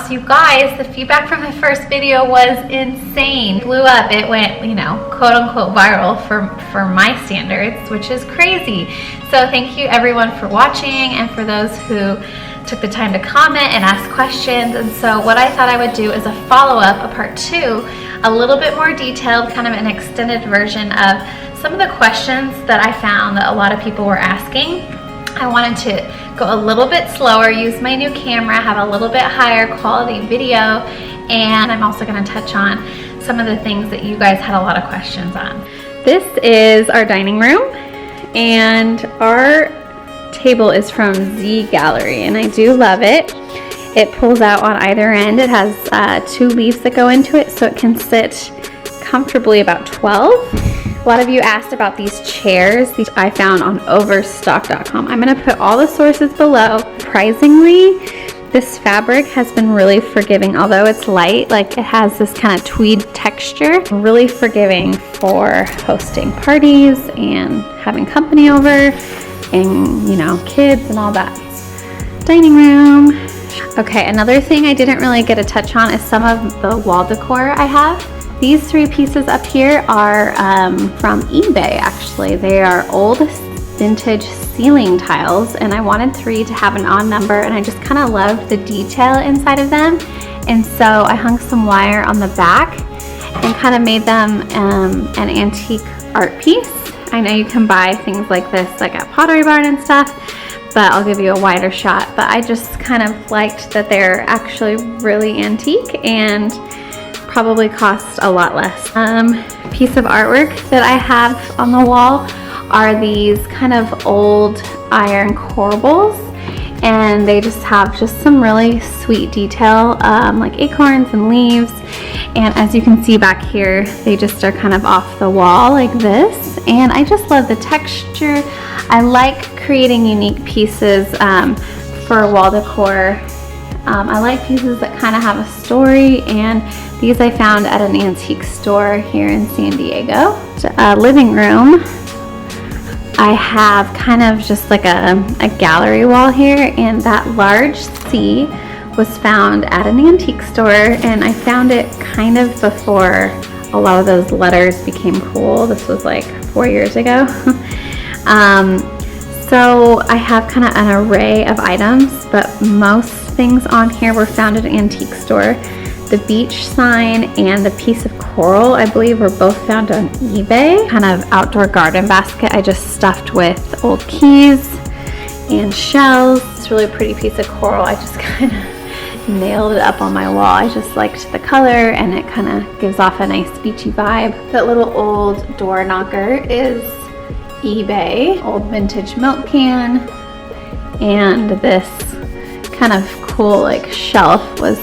So you guys, the feedback from my first video was insane. Blew up. It went, you know, quote unquote viral for my standards, which is crazy. So thank you everyone for watching and for those who took the time to comment and ask questions. And so what I thought I would do is a follow-up, a part 2, a little bit more detailed, kind of an extended version of some of the questions that I found that a lot of people were asking. I wanted to go a little bit slower, use my new camera, have a little bit higher quality video, and I'm also going to touch on some of the things that you guys had a lot of questions on. This is our dining room, and our table is from Z Gallery, and I do love it. It pulls out on either end. It has 2 leaves that go into it, so it can sit comfortably about 12. A lot of you asked about these chairs. These I found on overstock.com. I'm going to put all the sources below. Surprisingly, this fabric has been really forgiving. Although it's light, like it has this kind of tweed texture. Really forgiving for hosting parties and having company over and, you know, kids and all that. Dining room. Okay, another thing I didn't really get a touch on is some of the wall decor I have. These 3 pieces up here are from eBay, actually. They are old vintage ceiling tiles, and I wanted 3 to have an odd number, and I just kind of loved the detail inside of them. And so I hung some wire on the back and kind of made them an antique art piece. I know you can buy things like this like at Pottery Barn and stuff, but I'll give you a wider shot. But I just kind of liked that they're actually really antique and probably cost a lot less. Piece of artwork that I have on the wall are these kind of old iron corbels, and they just have just some really sweet detail, like acorns and leaves. And as you can see back here, they just are kind of off the wall like this, and I just love the texture. I like creating unique pieces for wall decor. I like pieces that kind of have a story, and these I found at an antique store here in San Diego. Living room, I have kind of just like a gallery wall here, and that large C was found at an antique store, and I found it kind of before a lot of those letters became cool. This was like 4 years ago. So I have kind of an array of items, but most things on here were found at an antique store. The beach sign and the piece of coral, I believe, were both found on eBay. Kind of outdoor garden basket I just stuffed with old keys and shells. It's a really pretty piece of coral. I just kind of nailed it up on my wall. I just liked the color, and it kind of gives off a nice beachy vibe. That little old door knocker is eBay. Old vintage milk can, and this kind of cool like shelf was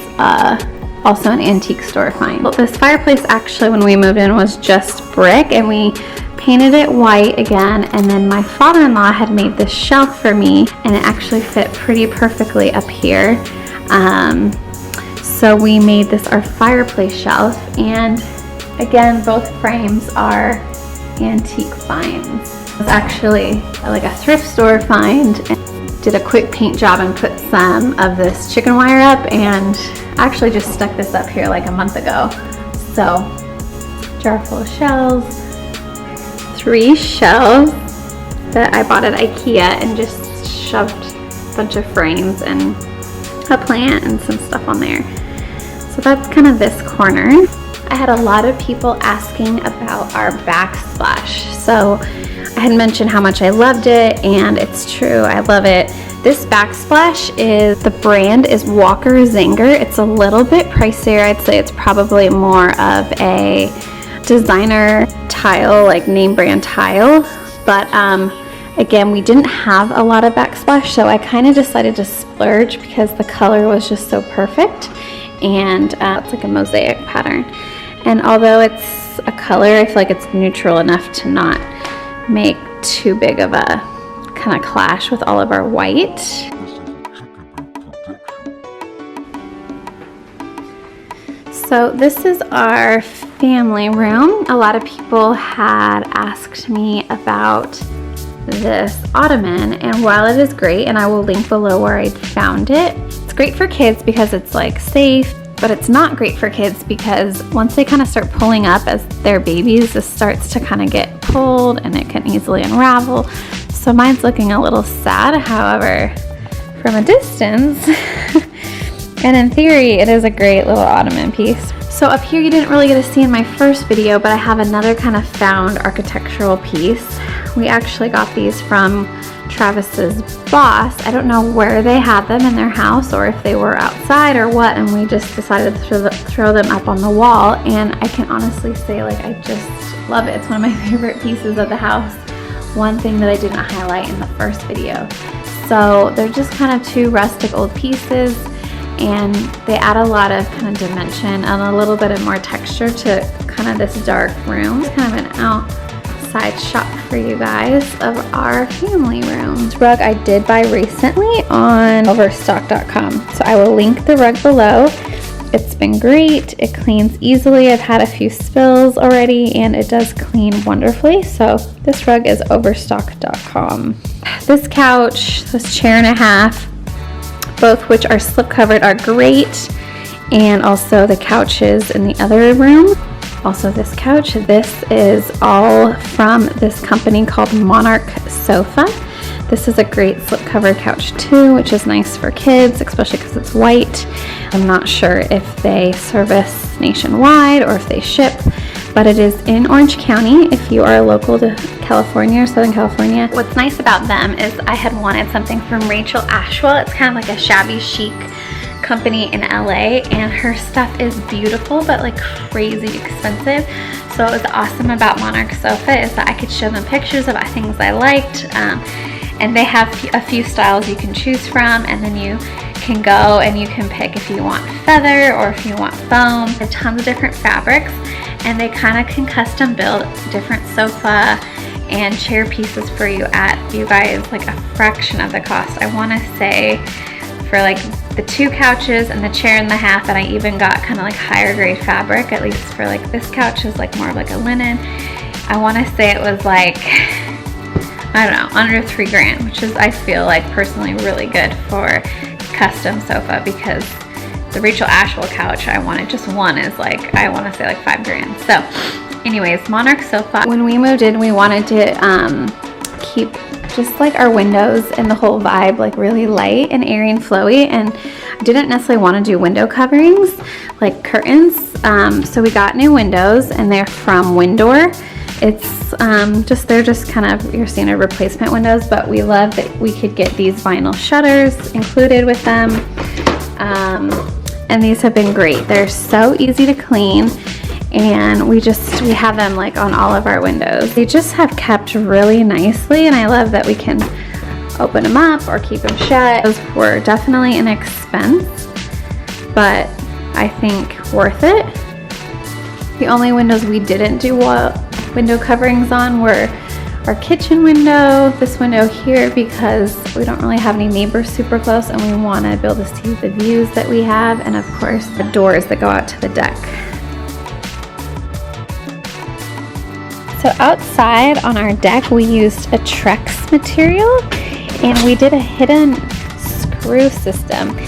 also an antique store find. Well, this fireplace actually, when we moved in, was just brick, and we painted it white again, and then my father-in-law had made this shelf for me, and it actually fit pretty perfectly up here. So we made this our fireplace shelf, and again, both frames are antique finds. It was actually like a thrift store find, and did a quick paint job and put some of this chicken wire up, and actually just stuck this up here like a month ago. So, jar full of shelves, 3 shelves that I bought at IKEA, and just shoved a bunch of frames and a plant and some stuff on there. So that's kind of this corner. I had a lot of people asking about our backsplash. So I had mentioned how much I loved it, and it's true, I love it. This backsplash the brand is Walker Zanger. It's a little bit pricier. I'd say it's probably more of a designer tile, like name brand tile. But again, we didn't have a lot of backsplash, so I kind of decided to splurge because the color was just so perfect. And it's like a mosaic pattern. And although it's a color, I feel like it's neutral enough to not make too big of a kind of clash with all of our white. So this is our family room. A lot of people had asked me about this ottoman, and while it is great, and I will link below where I found it, it's It's great for kids because it's like safe, but it's not great for kids because once they kind of start pulling up as they're babies, this starts to kind of get pulled and it can easily unravel. So mine's looking a little sad. However, from a distance, and in theory, it is a great little ottoman piece. So up here you didn't really get to see in my first video, but I have another kind of found architectural piece. We actually got these from Travis's boss. I don't know where they had them in their house or if they were outside or what, and we just decided to throw them up on the wall, and I can honestly say, like, I just love it. It's one of my favorite pieces of the house. One thing that I didn't highlight in the first video. So they're just kind of two rustic old pieces, and they add a lot of kind of dimension and a little bit of more texture to kind of this dark room. It's kind of an outside shot for you guys of our family room. This rug I did buy recently on overstock.com, so I will link the rug below. It's been great. It cleans easily. I've had a few spills already and it does clean wonderfully. So this rug is overstock.com. This couch, this chair and a half, both which are slip covered, are great. And also the couches in the other room. Also this couch, this is all from this company called Monarch Sofa. This is a great slip cover couch too, which is nice for kids, especially because it's white. I'm not sure if they service nationwide or if they ship, but it is in Orange County if you are local to California or Southern California. What's nice about them is I had wanted something from Rachel Ashwell. It's kind of like a shabby chic company in LA, and her stuff is beautiful but like crazy expensive. So what was awesome about Monarch Sofa is that I could show them pictures of things I liked, and they have a few styles you can choose from, and then you can go and you can pick if you want feather or if you want foam. They have tons of different fabrics, and they kind of can custom build different sofa and chair pieces for you at, you guys, like a fraction of the cost. I want to say for like the two couches and the chair and the half, and I even got kind of like higher grade fabric, at least for like this couch is like more of like a linen. I want to say it was like, I don't know, under $3,000, which is, I feel like personally really good for custom sofa, because the Rachel Ashwell couch I wanted, just one, is like, I want to say like $5,000. So anyways, Monarch Sofa. When we moved in, we wanted to keep just like our windows and the whole vibe like really light and airy and flowy, and I didn't necessarily want to do window coverings like curtains, so we got new windows, and they're from Windor. It's they're just kind of your standard replacement windows, but we love that we could get these vinyl shutters included with them, and these have been great. They're so easy to clean, and we have them like on all of our windows. They just have kept really nicely, and I love that we can open them up or keep them shut. Those were definitely an expense, but I think worth it. The only windows we didn't do window coverings on were our kitchen window, this window here, because we don't really have any neighbors super close, and we want to be able to see the views that we have, and of course the doors that go out to the deck. So outside on our deck we used a Trex material, and we did a hidden screw system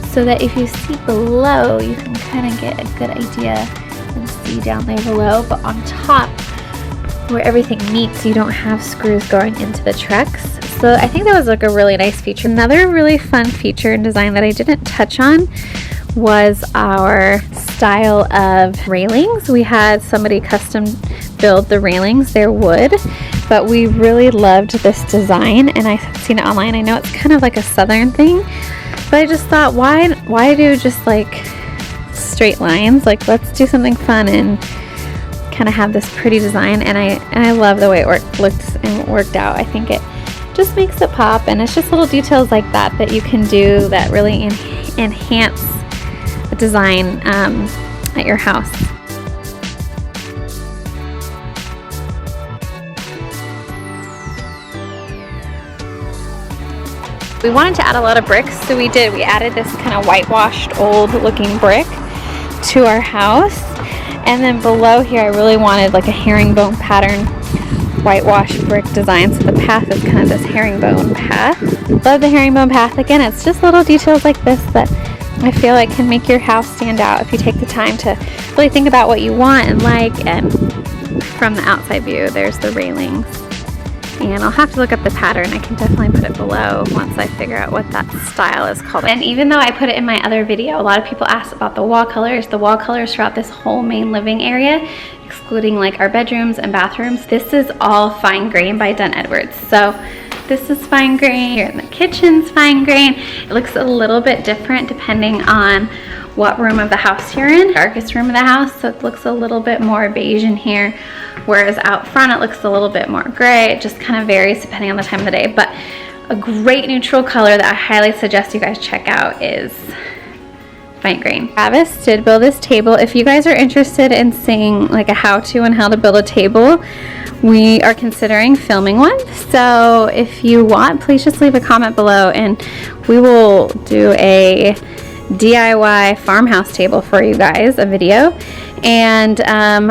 so that if you see below you can kind of get a good idea and see down there below, but on top where everything meets you don't have screws going into the Trex. So I think that was like a really nice feature. Another really fun feature and design that I didn't touch on was our style of railings. We had somebody custom build the railings. They're wood, but we really loved this design, and I've seen it online. I know it's kind of like a southern thing, but I just thought, why do just like straight lines? Like, let's do something fun and kind of have this pretty design, and I love the way it looked and worked out. I think it just makes it pop, and it's just little details like that that you can do that really enhance the design at your house. We wanted to add a lot of bricks, so we did. We added this kind of whitewashed old looking brick to our house. And then below here I really wanted like a herringbone pattern whitewashed brick design, so the path is kind of this herringbone path. Love the herringbone path. Again, it's just little details like this that I feel like can make your house stand out if you take the time to really think about what you want and like. And from the outside view, there's the railings. And I'll have to look up the pattern. I can definitely put it below once I figure out what that style is called. And even though I put it in my other video, a lot of people ask about the wall colors. The wall colors throughout this whole main living area, excluding like our bedrooms and bathrooms, this is all fine grain by Dunn Edwards. So this is fine grain, here in the kitchen's fine grain. It looks a little bit different depending on what room of the house you're in. Darkest room of the house, so it looks a little bit more beige in here, whereas out front it looks a little bit more gray. It just kind of varies depending on the time of the day, but a great neutral color that I highly suggest you guys check out is fine grain. Travis did build this table. If you guys are interested in seeing like a how-to on how to build a table, we are considering filming one. So if you want, please just leave a comment below and we will do a DIY farmhouse table for you guys, a video, and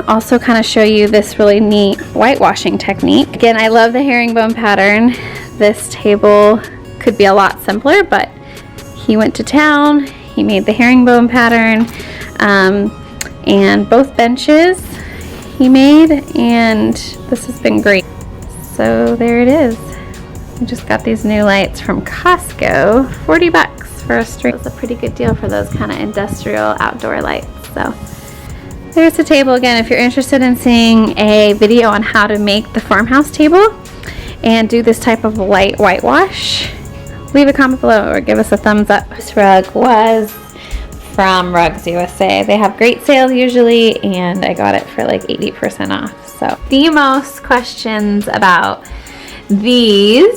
also kind of show you this really neat whitewashing technique. Again, I love the herringbone pattern. This table could be a lot simpler, but he went to town, he made the herringbone pattern, and both benches he made, and this has been great. So there it is. We just got these new lights from Costco, 40 bucks for a string. It's a pretty good deal for those kind of industrial outdoor lights. So there's the table again. If you're interested in seeing a video on how to make the farmhouse table and do this type of light whitewash, leave a comment below or give us a thumbs up. This rug was from Rugs USA. They have great sales usually, and I got it for like 80% off. So the most questions about these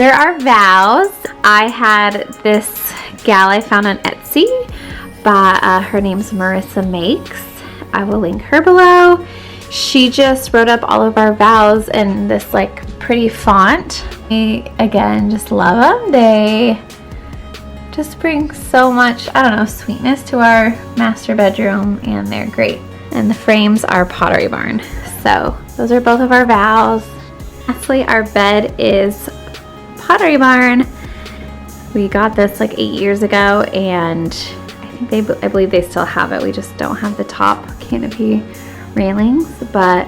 are our vows. I had this gal I found on Etsy, but her name's Marissa Makes. I will link her below. She just wrote up all of our vows in this like pretty font. I, again, just love them. They just bring so much, I don't know, sweetness to our master bedroom, and they're great. And the frames are Pottery Barn. So those are both of our vows. Lastly, our bed is Pottery Barn. We got this like 8 years ago, and I believe they still have it. We just don't have the top canopy railings, but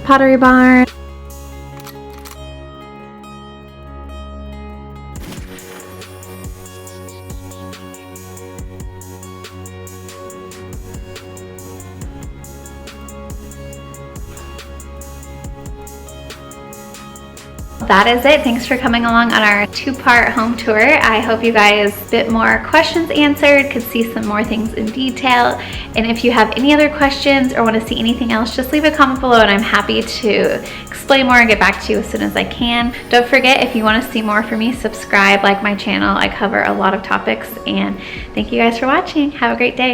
Pottery Barn. That is it. Thanks for coming along on our two-part home tour. I hope you guys get more questions answered, could see some more things in detail. And if you have any other questions or want to see anything else, just leave a comment below and I'm happy to explain more and get back to you as soon as I can. Don't forget, if you want to see more from me, subscribe, like my channel. I cover a lot of topics, and thank you guys for watching. Have a great day.